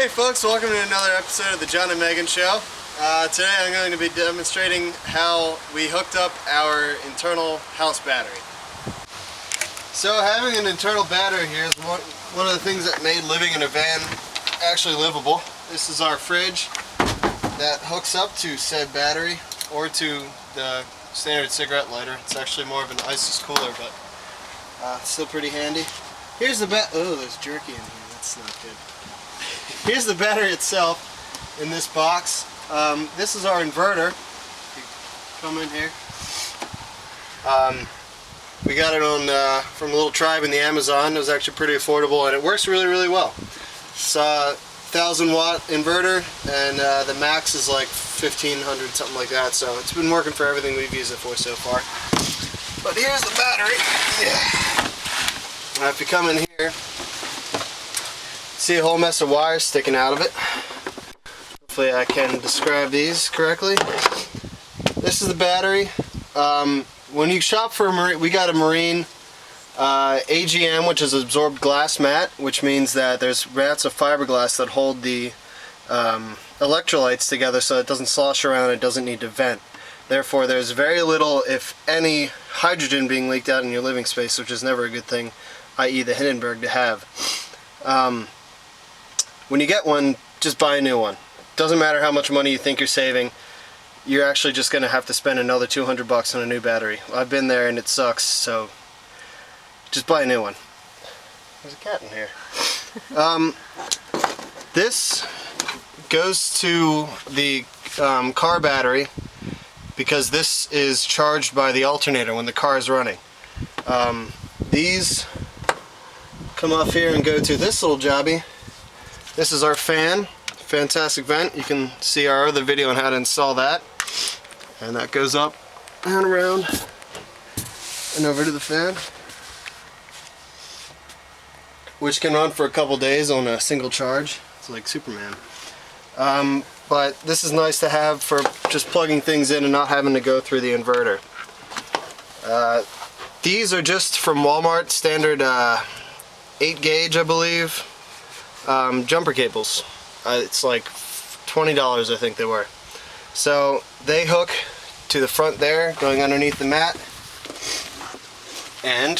Hey folks, welcome to another episode of the John and Megan Show. Today I'm going to be demonstrating how we hooked up our internal house battery. So having an internal battery here is one of the things that made living in a van actually livable. This is our fridge that hooks up to said battery or to the standard cigarette lighter. It's actually more of an ISIS cooler, but still pretty handy. Here's the oh, there's jerky in here. That's not good. Here's the battery itself in this box. This is our inverter. Come in here. We got it on from a little tribe in the Amazon. It was actually pretty affordable, and it works really, really well. It's a 1,000-watt inverter, and the max is like 1,500, something like that. So it's been working for everything we've used it for so far. But here's the battery. Yeah. Now if you come in here, see a whole mess of wires sticking out of it. Hopefully I can describe these correctly. This is the battery. When you shop for a marine, we got a marine AGM, which is absorbed glass mat, which means that there's mats of fiberglass that hold the electrolytes together so it doesn't slosh around, it doesn't need to vent. Therefore there's very little, if any, hydrogen being leaked out in your living space, which is never a good thing, i.e. the Hindenburg to have. When you get one, just buy a new one. Doesn't matter how much money you think you're saving, you're actually just going to have to spend another 200 bucks on a new battery. I've been there and it sucks, so just buy a new one. There's a cat in here. This goes to the car battery because this is charged by the alternator when the car is running. These come off here and go to this little jobby. This is our fan, fantastic vent. You can see our other video on how to install that. And that goes up and around and over to the fan, which can run for a couple days on a single charge. It's like Superman. But this is nice to have for just plugging things in and not having to go through the inverter. These are just from Walmart, standard 8 gauge, I believe. Jumper cables. It's like $20, I think they were. So they hook to the front there, going underneath the mat. And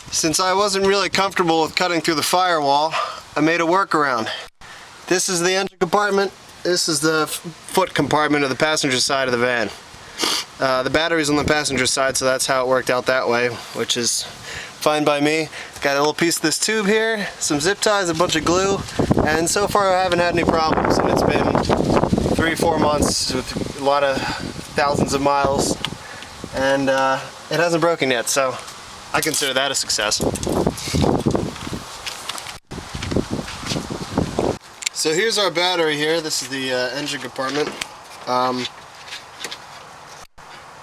since I wasn't really comfortable with cutting through the firewall, I made a workaround. This is the engine compartment. This is the foot compartment of the passenger side of the van. The battery's on the passenger side, so that's how it worked out that way, which is fine by me. Got a little piece of this tube here, some zip ties, a bunch of glue, and so far I haven't had any problems. And it's been 3-4 months with a lot of thousands of miles, and it hasn't broken yet, so I consider that a success. So here's our battery here. This is the engine compartment.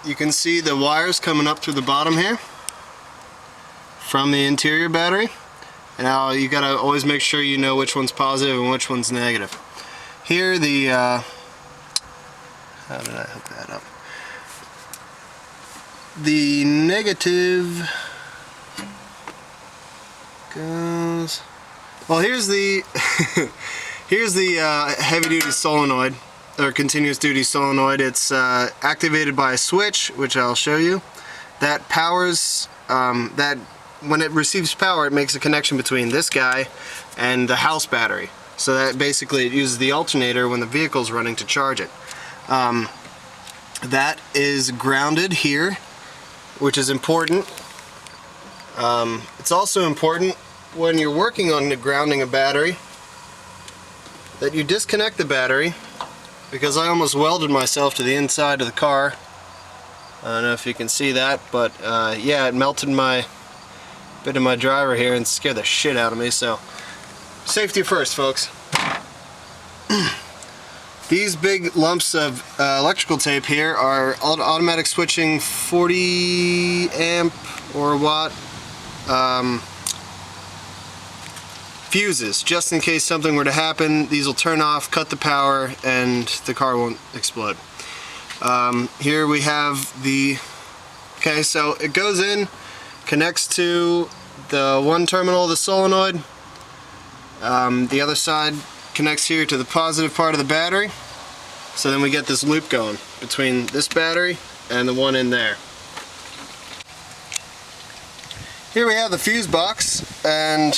You can see the wires coming up through the bottom here from the interior battery. Now you gotta always make sure you know which one's positive and which one's negative. Here the how did I hook that up? The negative goes, well, here's the here's the heavy-duty solenoid, or continuous duty solenoid. It's activated by a switch, which I'll show you, that powers that when it receives power, it makes a connection between this guy and the house battery. So that basically it uses the alternator when the vehicle's running to charge it. That is grounded here, which is important. It's also important when you're working on grounding a battery that you disconnect the battery, because I almost welded myself to the inside of the car. I don't know if you can see that, but yeah, it melted my bit of my driver here and scared the shit out of me. So safety first, folks. These big lumps of electrical tape here are automatic switching 40 amp or watt fuses, just in case something were to happen. These will turn off, cut the power, and the car won't explode. Here we have the, okay, so it goes in, connects to the one terminal of the solenoid, The other side connects here to the positive part of the battery. So then we get this loop going between this battery and the one in there. Here we have the fuse box, and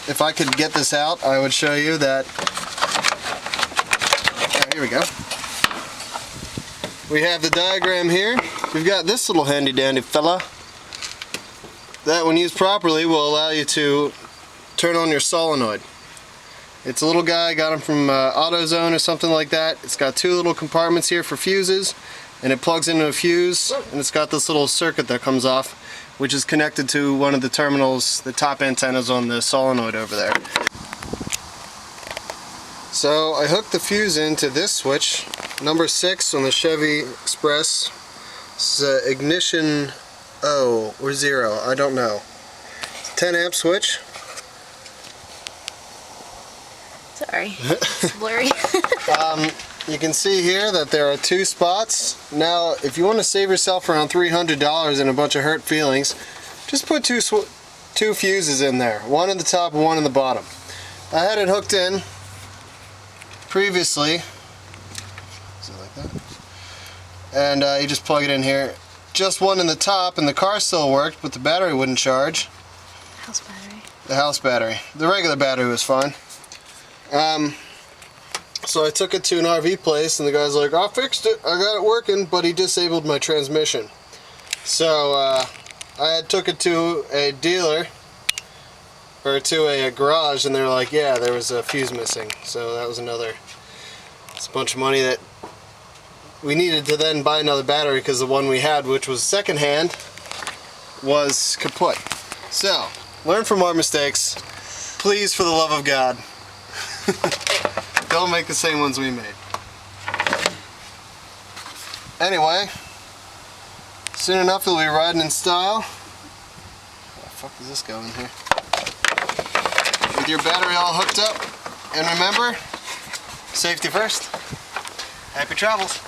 if I could get this out, I would show you that. Here we go. We have the diagram here. We've got this little handy dandy fella that, when used properly, will allow you to turn on your solenoid. It's a little guy, got him from AutoZone or something like that. It's got two little compartments here for fuses, and it plugs into a fuse, and it's got this little circuit that comes off, which is connected to one of the terminals, the top antennas on the solenoid over there. So I hooked the fuse into this switch, number 6 on the Chevy Express. It's ignition O or 0, I don't know. It's a 10 amp switch. Sorry, it's blurry. You can see here that there are 2 spots. Now, if you want to save yourself around $300 and a bunch of hurt feelings, just put two fuses in there. One in the top and one in the bottom. I had it hooked in previously. Is it like that? And you just plug it in here. Just one in the top, and the car still worked, but the battery wouldn't charge. House battery. The house battery. The regular battery was fine. So I took it to an RV place, and the guy's like, I fixed it, I got it working, but he disabled my transmission. So I took it to a dealer, or to a garage, and they were like, yeah, there was a fuse missing. So that was it's a bunch of money that we needed to then buy another battery, because the one we had, which was secondhand, was kaput. So, learn from our mistakes. Please, for the love of God. Don't make the same ones we made. Anyway, soon enough you'll be riding in style. Where the fuck is this going here? With your battery all hooked up. And remember, safety first. Happy travels.